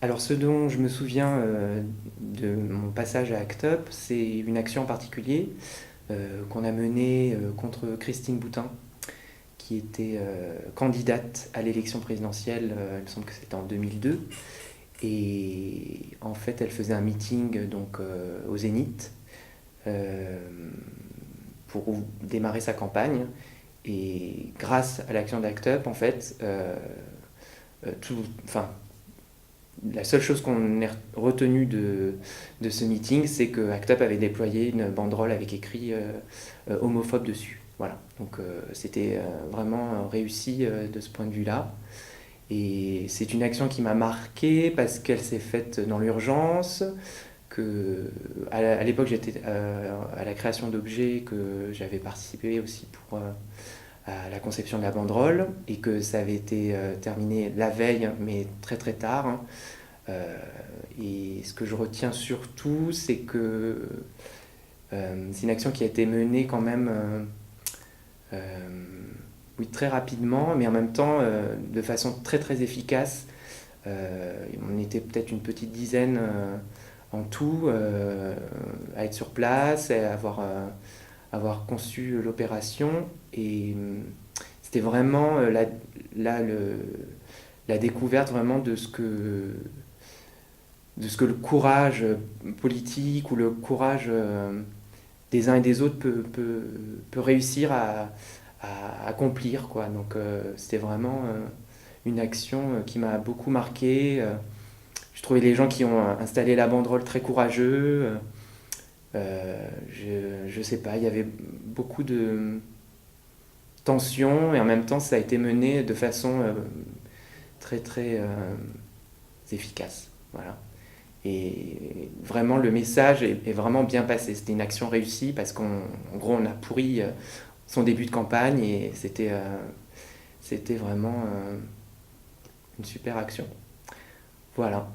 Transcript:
Alors ce dont je me souviens de mon passage à ACT UP, c'est une action en particulier qu'on a menée contre Christine Boutin, qui était candidate à l'élection présidentielle, il me semble que c'était en 2002. Et en fait, elle faisait un meeting donc, au Zénith euh, pour démarrer sa campagne. Et grâce à l'action d'ACT UP, en fait, enfin, la seule chose qu'on ait retenu de ce meeting, c'est que ACT UP avait déployé une banderole avec écrit homophobe dessus. Voilà, donc c'était vraiment réussi de ce point de vue-là. Et c'est une action qui m'a marqué parce qu'elle s'est faite dans l'urgence, que à l'époque j'étais à la création d'objets, que j'avais participé aussi pour à la conception de la banderole et que ça avait été terminé la veille mais très très tard, hein. Euh, et ce que je retiens surtout, c'est que c'est une action qui a été menée quand même euh, oui, très rapidement, mais en même temps de façon très très efficace. On était peut-être une petite dizaine en tout à être sur place, et à avoir conçu l'opération. Et c'était vraiment là, la découverte vraiment de ce que le courage politique ou le courage des uns et des autres peut réussir à accomplir, quoi. Donc c'était vraiment une action qui m'a beaucoup marqué. Je trouvais les gens qui ont installé la banderole très courageux. Je sais pas, il y avait beaucoup de tension et en même temps ça a été mené de façon très très efficace. Voilà. Et vraiment, le message est vraiment bien passé. C'était une action réussie parce qu'en gros, on a pourri son début de campagne et c'était vraiment une super action. Voilà.